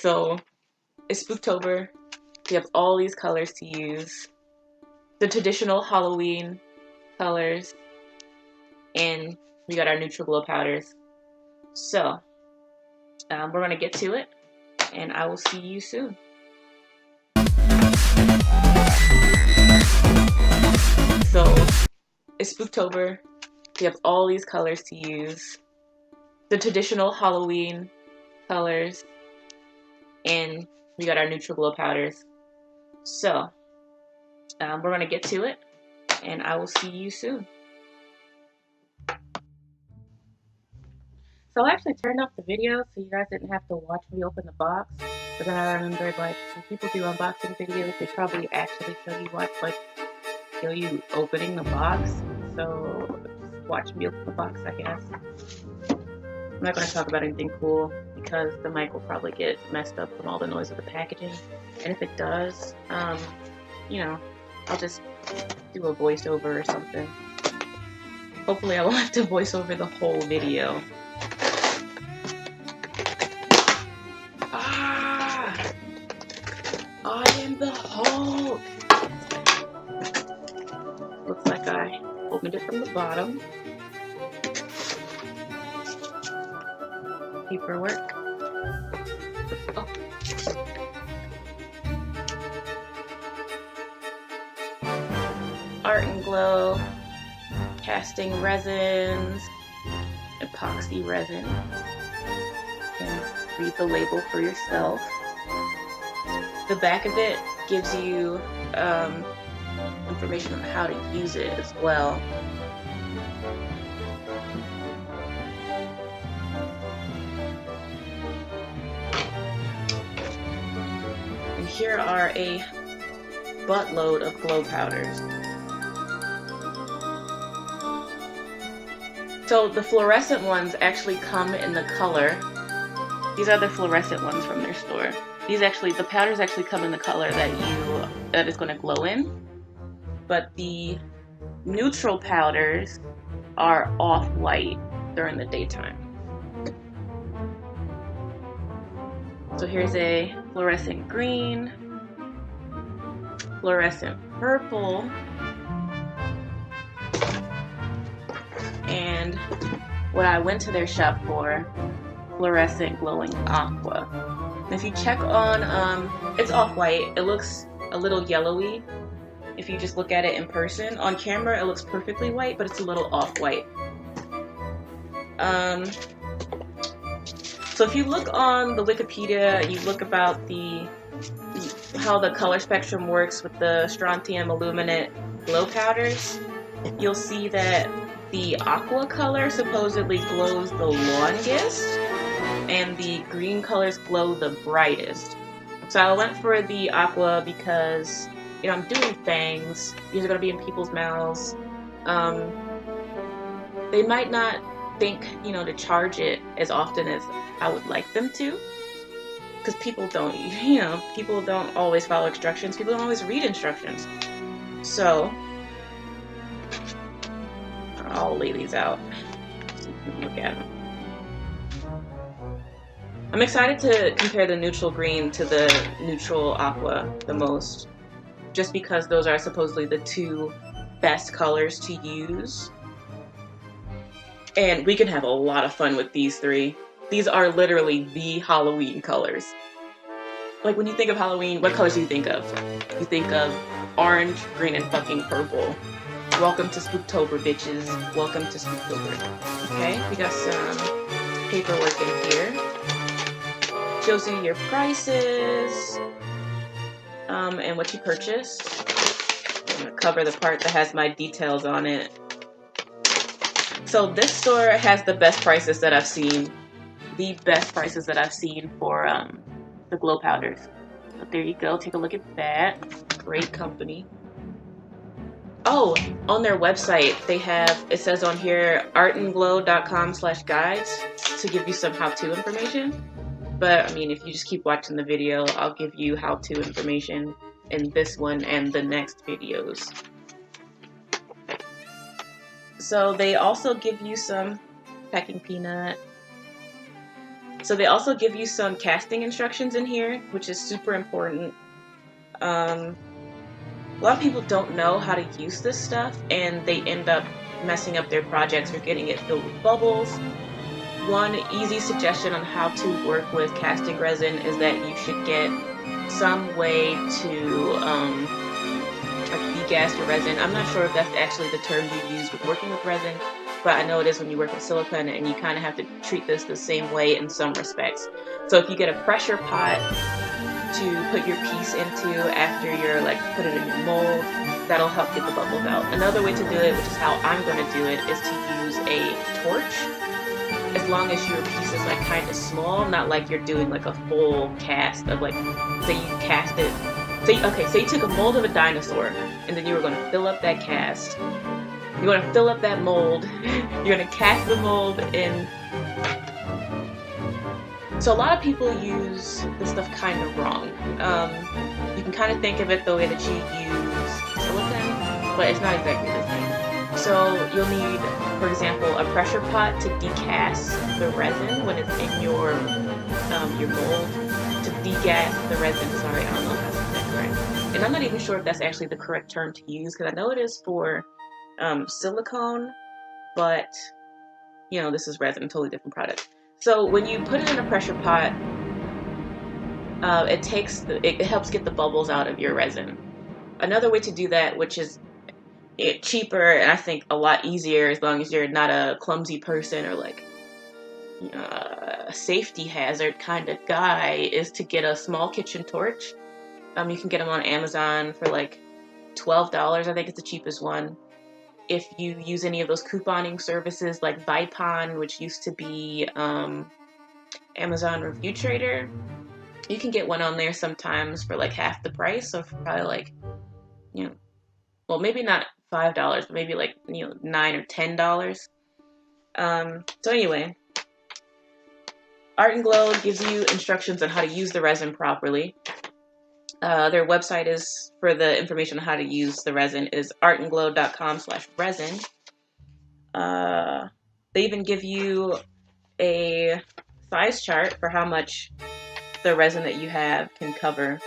So it's Spooktober. We have all these colors to use. The traditional Halloween colors. And we got our neutral glow powders. So we're going to get to it. And I will see you soon. So it's Spooktober. We have all these colors to use. The traditional Halloween colors. And we got our neutral glow powders. So we're going to get to it. And I will see you soon. So I actually turned off the video so you guys didn't have to watch me open the box. But then I remembered, like, when people do unboxing videos, they probably actually show you opening the box. So just watch me open the box, I guess. I'm not going to talk about anything cool because the mic will probably get messed up from all the noise of the packaging. And if it does, you know, I'll just do a voiceover or something. Hopefully I won't have to voice over the whole video. I am the Hulk! Looks like I opened it from the bottom. Paperwork. Oh. Art and Glow, casting resins, epoxy resin. You can read the label for yourself. The back of it gives you information on how to use it as well. And here are a buttload of glow powders. So the fluorescent ones actually come in the color. These are the fluorescent ones from their store. The powders actually come in the color that it's going to glow in. But the neutral powders are off-white during the daytime. So here's a fluorescent green, fluorescent purple, and what I went to their shop for, fluorescent glowing aqua. And if you check on, it's off-white. It looks a little yellowy. If you just look at it in person. On camera, it looks perfectly white, but it's a little off-white. So if you look on the Wikipedia, you look about how the color spectrum works with the strontium aluminate glow powders, you'll see that the aqua color supposedly glows the longest, and the green colors glow the brightest. So I went for the aqua because, you know, I'm doing fangs. These are going to be in people's mouths. They might not think, you know, to charge it as often as I would like them to. Because people don't always follow instructions. People don't always read instructions. So, I'll lay these out so you can look at them. I'm excited to compare the neutral green to the neutral aqua the most, just because those are supposedly the two best colors to use. And we can have a lot of fun with these three. These are literally the Halloween colors. Like, when you think of Halloween, what colors do you think of? You think of orange, green, and fucking purple. Welcome to Spooktober, bitches. Welcome to Spooktober. Okay, we got some paperwork in here. Shows you your prices, and what you purchased. I'm gonna cover the part that has my details on it. So this store has the best prices that I've seen. The best prices that I've seen for the glow powders. So there you go, take a look at that. Great company. Oh, on their website, they have, it says on here, artandglow.com/guides to give you some how-to information. But, I mean, if you just keep watching the video, I'll give you how-to information in this one and the next videos. So they also give you some packing peanut, So they also give you some casting instructions in here, which is super important. A lot of people don't know how to use this stuff, and they end up messing up their projects or getting it filled with bubbles. One easy suggestion on how to work with casting resin is that you should get some way to degas your resin. I'm not sure if that's actually the term you use with working with resin, but I know it is when you work with silicone, and you kind of have to treat this the same way in some respects. So if you get a pressure pot to put your piece into after you're put it in your mold, that'll help get the bubbles out. Another way to do it, which is how I'm going to do it, is to use a torch. As long as your piece is kind of small, not like you're doing a full cast of say you cast it. Say you took a mold of a dinosaur, and then you were going to fill up that cast. You want to fill up that mold. You're going to cast the mold in. So a lot of people use this stuff kind of wrong. You can kind of think of it the way that you use silicone, but it's not exactly the same. So you'll need, for example, a pressure pot to decast the resin when it's in your mold. To degas the resin, sorry, I don't know if that's correct. And I'm not even sure if that's actually the correct term to use, because I know it is for silicone, but this is resin, totally different product. So when you put it in a pressure pot, it helps get the bubbles out of your resin. Another way to do that, which is cheaper and I think a lot easier as long as you're not a clumsy person or a safety hazard kind of guy, is to get a small kitchen torch. You can get them on Amazon for $12. I think it's the cheapest one. If you use any of those couponing services like Vipon, which used to be Amazon Review Trader, you can get one on there sometimes for half the price. So for probably well, maybe not $5, but maybe $9 or $10. So anyway, Art and Glow gives you instructions on how to use the resin properly. Their website is, for the information on how to use the resin, is artandglow.com/resin. They even give you a size chart for how much the resin that you have can cover.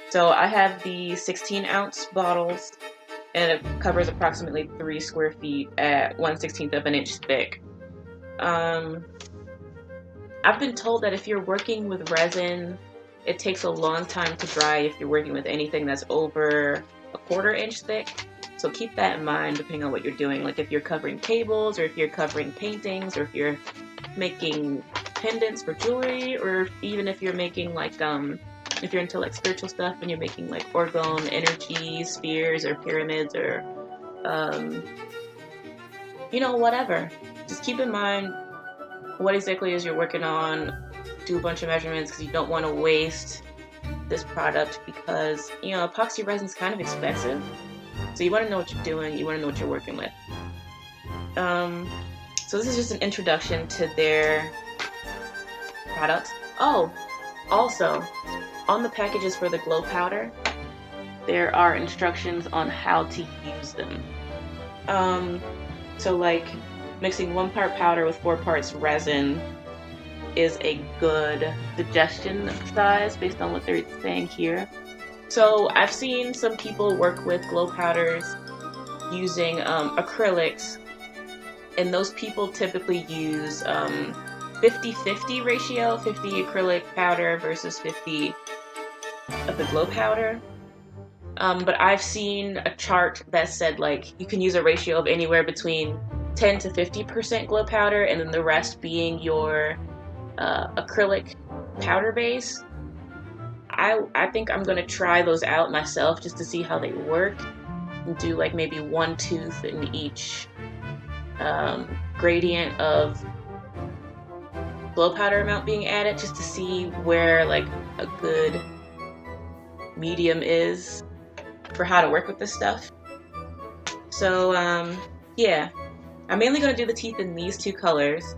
So I have the 16-ounce bottles, and it covers approximately 3 square feet at 1/16 of an inch thick. I've been told that if you're working with resin, it takes a long time to dry if you're working with anything that's over 1/4 inch thick. So keep that in mind depending on what you're doing. If you're covering tables, or if you're covering paintings, or if you're making pendants for jewelry, or even if you're making if you're into spiritual stuff and you're making orgone energy spheres or pyramids or whatever. Just keep in mind what exactly is you're working on. Do a bunch of measurements, because you don't want to waste this product, because epoxy resin is kind of expensive. So you want to know what you're doing, you want to know what you're working with. So this is just an introduction to their products. Oh, also, on the packages for the glow powder, there are instructions on how to use them. So mixing 1 part powder with 4 parts resin is a good suggestion size based on what they're saying here. So I've seen some people work with glow powders using acrylics, and those people typically use 50-50 ratio, 50 acrylic powder versus 50 of the glow powder. But I've seen a chart that said you can use a ratio of anywhere between 10 to 50% glow powder, and then the rest being your acrylic powder base. I think I'm gonna try those out myself just to see how they work, and do maybe 1 tooth in each gradient of glow powder amount being added, just to see where a good medium is for how to work with this stuff. So yeah, I'm mainly going to do the teeth in these 2 colors,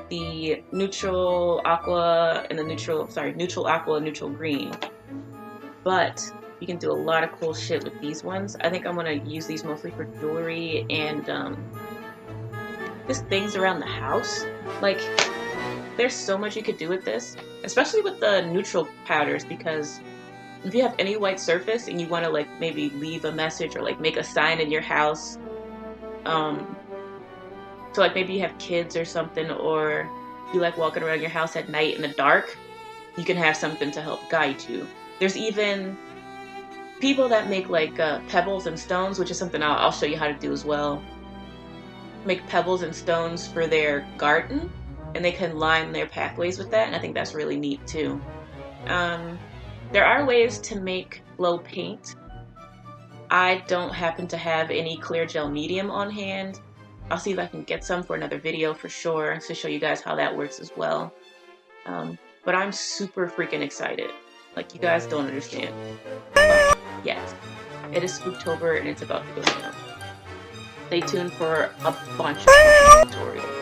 the neutral aqua and the neutral aqua and neutral green. But you can do a lot of cool shit with these ones. I think I'm going to use these mostly for jewelry and just things around the house. There's so much you could do with this, especially with the neutral powders, because if you have any white surface and you want to like maybe leave a message or like make a sign in your house, so like maybe you have kids or something, or you like walking around your house at night in the dark, you can have something to help guide you. There's even people that make like pebbles and stones, which is something I'll show you how to do as well. Make pebbles and stones for their garden, and they can line their pathways with that, and I think that's really neat too. There are ways to make glow paint. I don't happen to have any clear gel medium on hand. I'll see if I can get some for another video for sure to show you guys how that works as well. But I'm super freaking excited. Like, you guys don't understand. But yes, it is Spooktober and it's about to go down. Stay tuned for a bunch of tutorials.